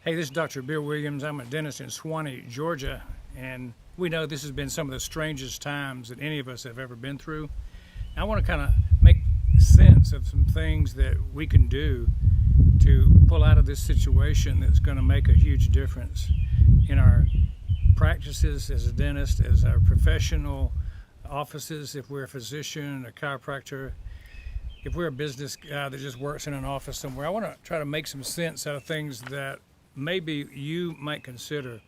Hey, this is Dr. Bill Williams. I'm a dentist in Swanee, Georgia, and we know this has been some of the strangest times that any of us have ever been through. I want to kind of make sense of some things that we can do to pull out of this situation that's going to make a huge difference in our practices as a dentist, as our professional offices, if we're a physician, a chiropractor, if we're a business guy that just works in an office somewhere. I want to try to make some sense out of things that maybe you might consider.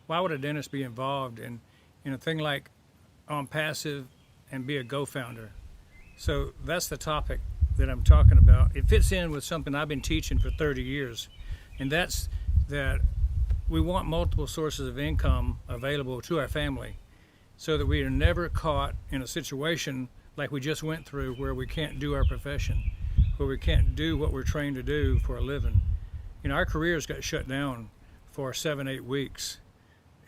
Why would a dentist be involved in a thing like ONPASSIVE and be a GoFounder? So that's the topic that I'm talking about. It fits in with something I've been teaching for 30 years, and that's that we want multiple sources of income available to our family so that we are never caught in a situation like we just went through where we can't do our profession, where we can't do what we're trained to do for a living. You know, our careers got shut down for 7-8 weeks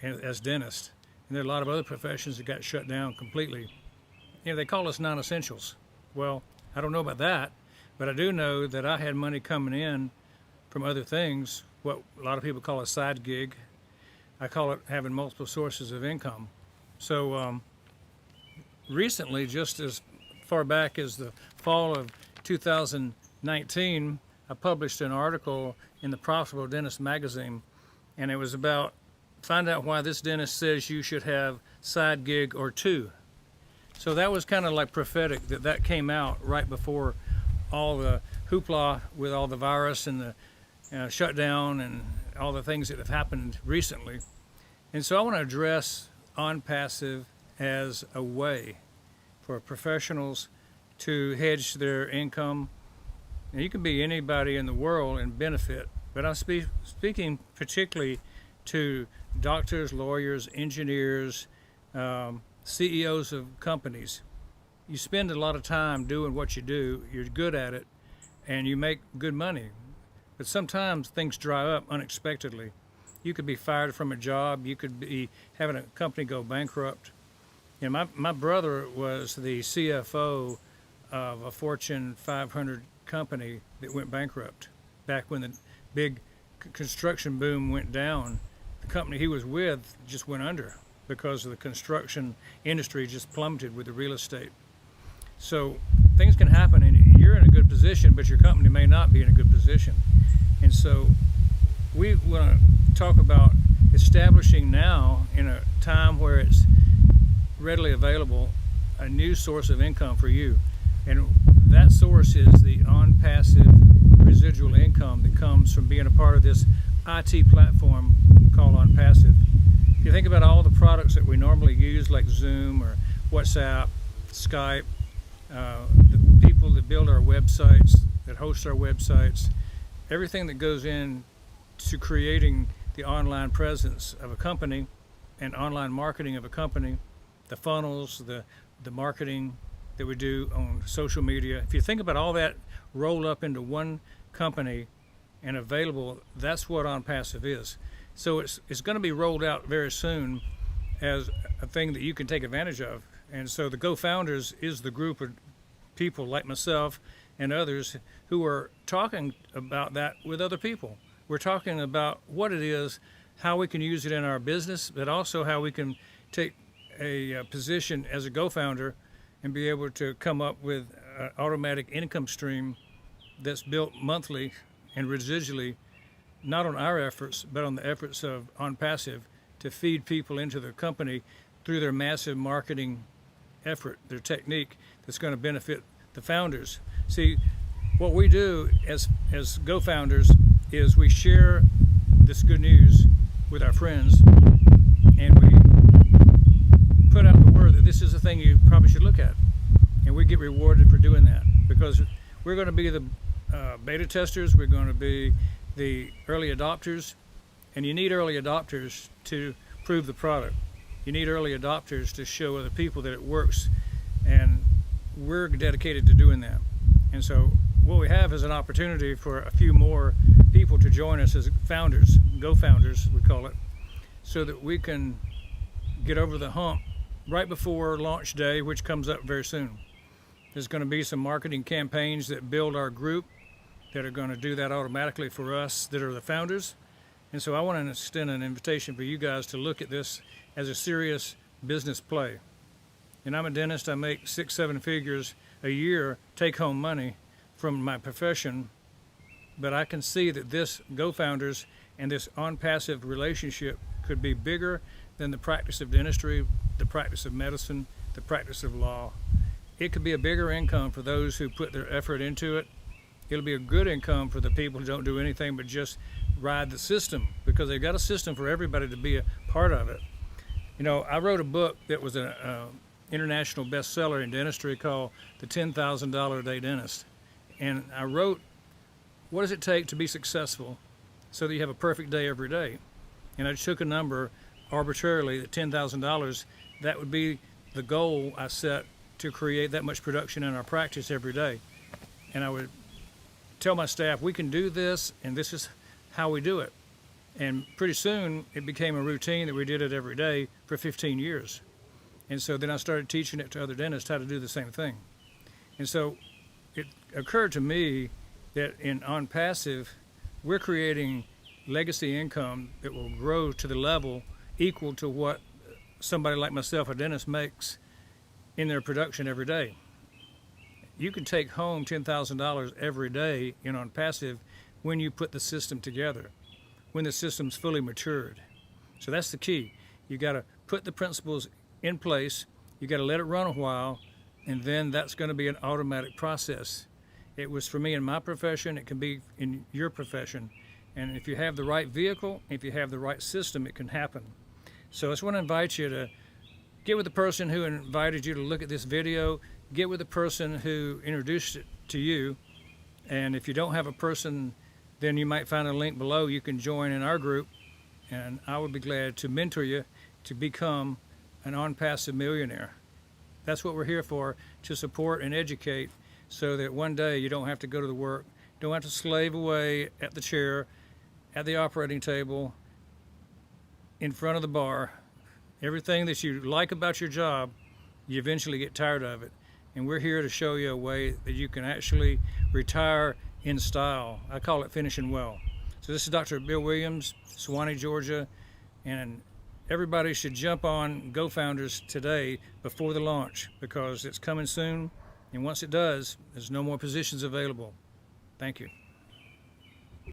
as dentists, and there are a lot of other professions that got shut down completely. You know, they call us non-essentials. Well, I don't know about that, but I do know that I had money coming in from other things, what a lot of people call a side gig. I call it having multiple sources of income. So recently, just as far back as the fall of 2019, I published an article in the Profitable Dentist magazine, and it was about find out why this dentist says you should have side gig or two. So that was kind of like prophetic that came out right before all the hoopla with all the virus and the shutdown and all the things that have happened recently. And so I want to address ONPASSIVE as a way for professionals to hedge their income. And you can be anybody in the world and benefit, but I'm speaking particularly to doctors, lawyers, engineers, CEOs of companies. You spend a lot of time doing what you do, you're good at it, and you make good money. But sometimes things dry up unexpectedly. You could be fired from a job, you could be having a company go bankrupt. You know, my brother was the CFO of a Fortune 500 company that went bankrupt back when the big construction boom went down. The company he was with just went under because of the construction industry just plummeted with the real estate. So things can happen, and you're in a good position, but your company may not be in a good position. And so we want to talk about establishing now, in a time where it's readily available, a new source of income for you. And that source is the ONPASSIVE residual income that comes from being a part of this IT platform called ONPASSIVE. If you think about all the products that we normally use, like Zoom or WhatsApp, Skype, the people that build our websites, that host our websites, everything that goes in to creating the online presence of a company and online marketing of a company, the funnels, the marketing that we do on social media. If you think about all that rolled up into one company and available, that's what ONPASSIVE is. So it's going to be rolled out very soon as a thing that you can take advantage of. And so the GoFounders is the group of people like myself and others who are talking about that with other people. We're talking about what it is, how we can use it in our business, but also how we can take a position as a GoFounder and be able to come up with an automatic income stream that's built monthly and residually, not on our efforts, but on the efforts of ONPASSIVE to feed people into the company through their massive marketing effort, their technique that's going to benefit the founders. See, what we do as GoFounders is we share this good news with our friends, and we put out the word that this is a thing you probably should look at. And we get rewarded for doing that because we're going to be the beta testers, we're going to be the early adopters, and you need early adopters to prove the product. You need early adopters to show other people that it works, and we're dedicated to doing that. And so what we have is an opportunity for a few more people to join us as founders, GoFounders we call it, so that we can get over the hump right before launch day, which comes up very soon. There's going to be some marketing campaigns that build our group that are going to do that automatically for us that are the founders. And so I want to extend an invitation for you guys to look at this as a serious business play. And I'm a dentist. I make 6-7 figures a year take-home money from my profession, but I can see that this GoFounders and this ONPASSIVE relationship could be bigger than the practice of dentistry, the practice of medicine, the practice of law. It could be a bigger income for those who put their effort into it. It'll be a good income for the people who don't do anything but just ride the system, because they've got a system for everybody to be a part of it. You know, I wrote a book that was an international bestseller in dentistry called The $10,000 a Day Dentist. And I wrote, what does it take to be successful so that you have a perfect day every day? And I took a number arbitrarily, at $10,000. That would be the goal I set to create that much production in our practice every day. And I would tell my staff, we can do this, and this is how we do it. And pretty soon it became a routine that we did it every day for 15 years. And so then I started teaching it to other dentists how to do the same thing. And so it occurred to me that in ONPASSIVE, we're creating legacy income that will grow to the level equal to what somebody like myself, a dentist, makes in their production every day. You can take home $10,000 every day in ONPASSIVE when you put the system together, when the system's fully matured. So that's the key. You got to put the principles in place, you got to let it run a while, and then that's going to be an automatic process. It was for me in my profession, it can be in your profession. And if you have the right vehicle, if you have the right system, it can happen. So I just want to invite you to get with the person who invited you to look at this video, get with the person who introduced it to you, and if you don't have a person, then you might find a link below. You can join in our group, and I would be glad to mentor you to become an ONPASSIVE millionaire. That's what we're here for, to support and educate so that one day you don't have to go to the work, don't have to slave away at the chair, at the operating table, in front of the bar. Everything that you like about your job, you eventually get tired of it. And we're here to show you a way that you can actually retire in style. I call it finishing well. So this is Dr. Bill Williams, Suwanee, Georgia, and everybody should jump on GoFounders today before the launch, because it's coming soon, and once it does, there's no more positions available. Thank you.